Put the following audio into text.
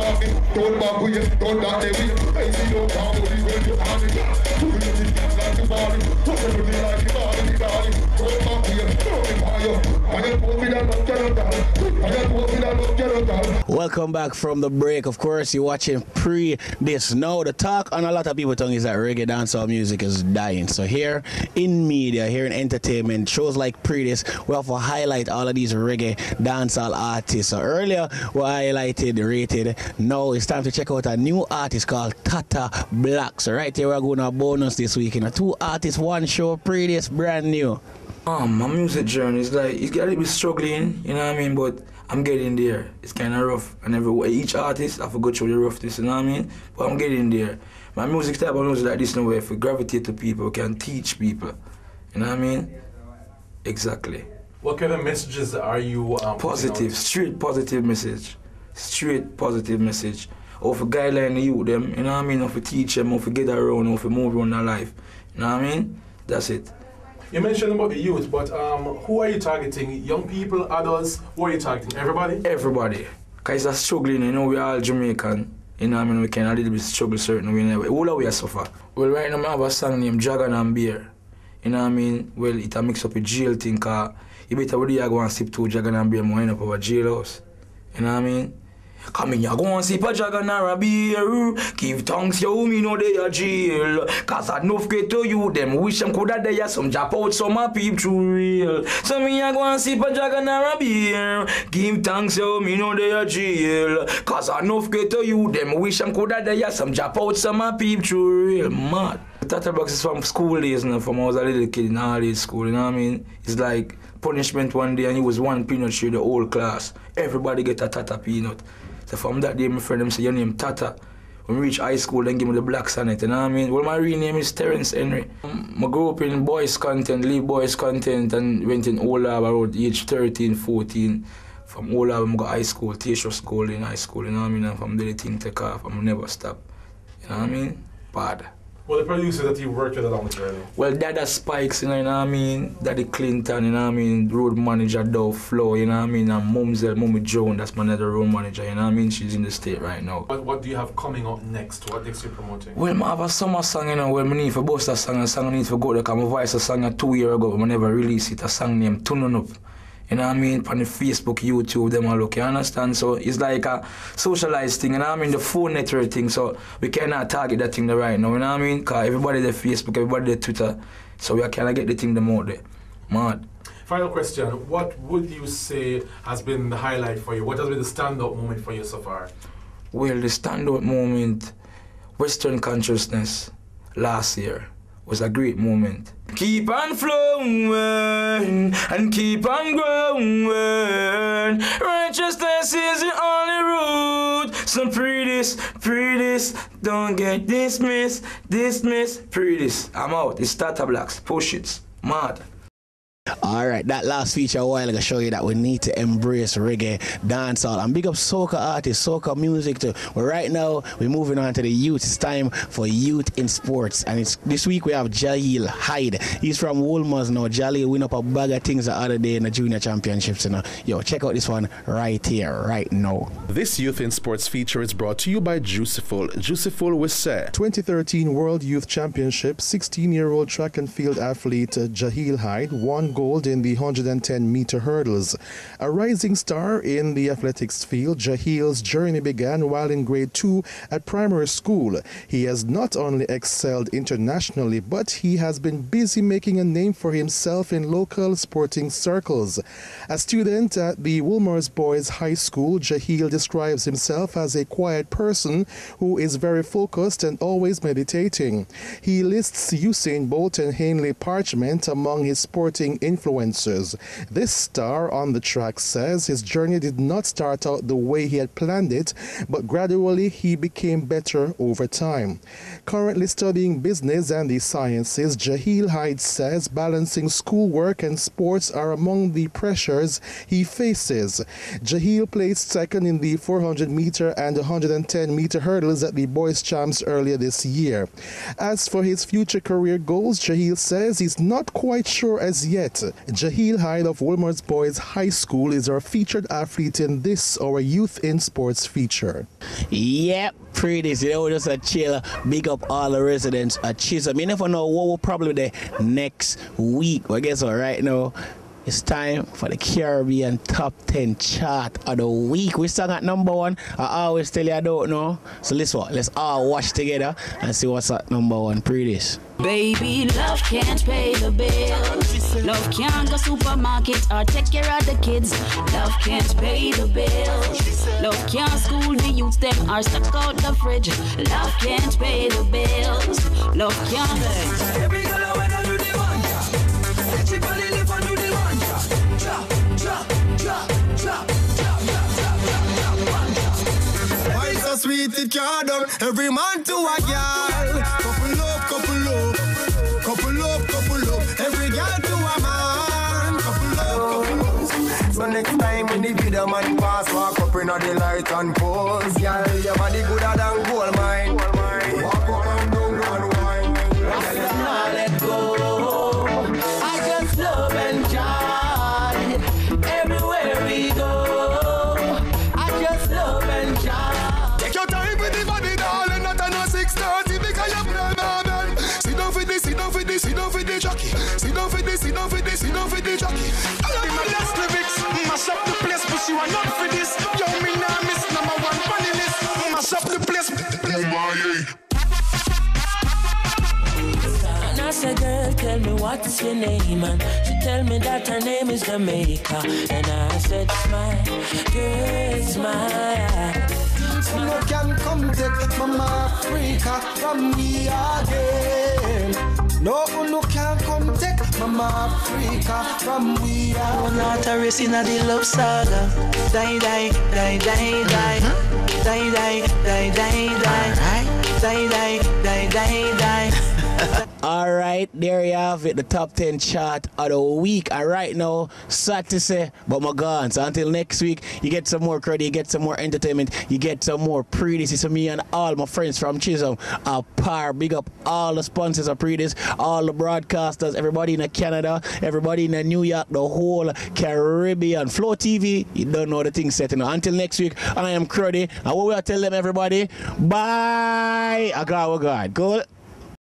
army. Don't back with you, don't that they win. I see no calm with you when you army. Who will you think like the body? What's everything like the body, darling? Don't back with you, don't fire. I am moving and not getting down. I am moving and not getting down. Welcome back from the break. Of course, you're watching Pre-This. Now, the talk on a lot of people's tongue is that reggae dancehall music is dying. So here in media, here in entertainment, shows like Pre-This, we have to highlight all of these reggae dancehall artists. So earlier, we highlighted, rated. Now it's time to check out a new artist called Tata Black. So right here, we're going to a bonus this week. Two artists, one show, Pre-This, brand new. My music journey is like, it's got to be struggling, you know what I mean? But I'm getting there. It's kind of rough. And each artist have to go through the roughness, you know what I mean? But I'm getting there. My music type of music like this, no way, if we gravitate to people, we can teach people. You know what I mean? Exactly. What kind of messages are you positive, straight positive message. Straight positive message. Or for guideline the youth them, you know what I mean? Or for teach them, or for get around, or for move around their life. You know what I mean? That's it. You mentioned about the youth, but who are you targeting? Young people, adults? Who are you targeting? Everybody? Everybody. Because it's struggling, you know, we're all Jamaican. You know what I mean? We can a little bit struggle certain way. All of we suffer. Well, right now I have a song named Dragon and Beer. You know what I mean? Well, it's a mix up with jail thing, cause you better really go and sip two Dragon and Beer more end up our jailhouse. You know what I mean? Come in, you go and sip a Dragon or a beer. Give thanks, you me know they are jail. Cause enough get to you, them wish them coulda there some jump out, some a peep through real. So me I go and sip a Dragon or a beer. Give thanks, you me know they are jail. Cause enough get to you, them wish them coulda there some jump out, some a peep through real. Mad. Tata Box is from school days, you know, from when I was a little kid in all age school, you know what I mean? It's like punishment one day and it was one peanut through the whole class. Everybody get a Tata peanut. So from that day, my friend them say, your name Tata. When we reach high school, then give me the black sonnet, you know what I mean? Well, my real name is Terence Henry. I grew up in boys' content, leave boys' content, and went in Olab around age 13, 14. From Olab, I got high school, teacher school in high school, you know what I mean? And from there, the thing take off, I'm never stop. You know what I mean? Bad. Well, the producer that you worked with along the journey? Well, Dada Spikes, you know what I mean? Daddy Clinton, you know what I mean? Road manager Dove Flo, you know what I mean? And Mummy Joan, that's my other road manager, you know what I mean? She's in the state right now. What do you have coming up next? What next are you promoting? Well, I have a summer song, you know, where I need to bust a song I need to go there, because I voiced a song 2 years ago, but I never released it, a song named Tuning Up. You know what I mean? On the Facebook, YouTube, them all look, you understand? So it's like a socialized thing, you know what I mean? The phone network thing, so we cannot target that thing right now, you know what I mean? Because everybody there Facebook, everybody there Twitter, so we cannot get the thing them out there. Mad. Final question, what would you say has been the highlight for you? What has been the standout moment for you so far? Well, the standout moment, Western Consciousness, last year, was a great moment. Keep on flowing and keep on growing. Righteousness is the only route. So Pre-This, don't get dismissed. Pre-This. I'm out. It's Tata Blacks. Push it. Mad. Alright, that last feature a while ago show you that we need to embrace reggae, dancehall, and big up soca artists, soca music too. But right now, we're moving on to the youth. It's time for Youth in Sports. And this week we have Jahil Hyde. He's from Wolmer's now. Jahil win up a bag of things the other day in the junior championships. You know. Yo, check out this one right here, right now. This Youth in Sports feature is brought to you by Juiciful. Juiciful with Say. 2013 World Youth Championship, 16-year-old track and field athlete Jahil Hyde won gold in the 110-meter hurdles. A rising star in the athletics field, Jahil's journey began while in grade 2 at primary school. He has not only excelled internationally, but he has been busy making a name for himself in local sporting circles. A student at the Wolmer's Boys High School, Jahil describes himself as a quiet person who is very focused and always meditating. He lists Usain Bolt and Hanley Parchment among his sporting influencers. This star on the track says his journey did not start out the way he had planned it, but gradually he became better over time. Currently studying business and the sciences, Jahil Hyde says balancing schoolwork and sports are among the pressures he faces. Jahil placed second in the 400-meter and 110-meter hurdles at the Boys Champs earlier this year. As for his future career goals, Jahil says he's not quite sure as yet. tonight. Jahil Hyde of Wilmer's Boys High School is our featured athlete in this, our Youth in Sports feature. Yep, pretty. You know, just a chill. Big up all the residents at Chisholm. You never know what will probably be the next week. But guess what, right now, it's time for the Caribbean Top 10 chart of the week. We still at number 1. I always tell you I don't know. So listen, let's all watch together and see what's at number 1. Pretty. Baby, love can't pay the bills. Love can't go supermarket or take care of the kids. Love can't pay the bills. Love can't school the youth them or stock out the fridge. Love can't pay the bills. Love can't pay. Every girl I wanna do the one job. Let your body live and do the one job. Drop, drop, drop, drop, drop, drop, drop, drop, one job. Why so sweet it can't done? Every man to a girl. Couple up, couple up. Couple up, couple up. Every girl to a man. Couple up, couple up. So next time when the video man pass, walk up in the light and pose. Girl, your body gooder than gold mine. Walk up and down and wine. Now let go. I just love and joy everywhere we go. I just love and joy. Take your time with the body, darling, not on a 6:30 because you're man. Sit down for this, sit down for this, sit down for the jockey. Sit down for this, sit down for this, sit down for the jockey. In my best lyrics, mash up the place, but you are not for this. Yo, me now miss number 1 funny list. Mash up the place. And I said, girl, tell me what's your name, and she tell me that her name is Jamaica. And I said, smile, girl, smile. No can come take Mama Africa from me again. No can come take Mama Africa from me again. I'm not a race in the love saga. Die, die, die, die, die. Die, die, die, die, die. Die, die, die, die, die. Alright, there you have it, the top 10 chart of the week. And right now, sad to say, but my gone. So until next week, you get some more credit, you get some more entertainment, you get some more Predis. It's me and all my friends from Chisholm are par. Big up all the sponsors of Predis, all the broadcasters, everybody in Canada, everybody in New York, the whole Caribbean. Flow TV, you don't know the thing setting. Until next week, I am Cruddy. And what will I tell them, everybody? Bye. I got. Good.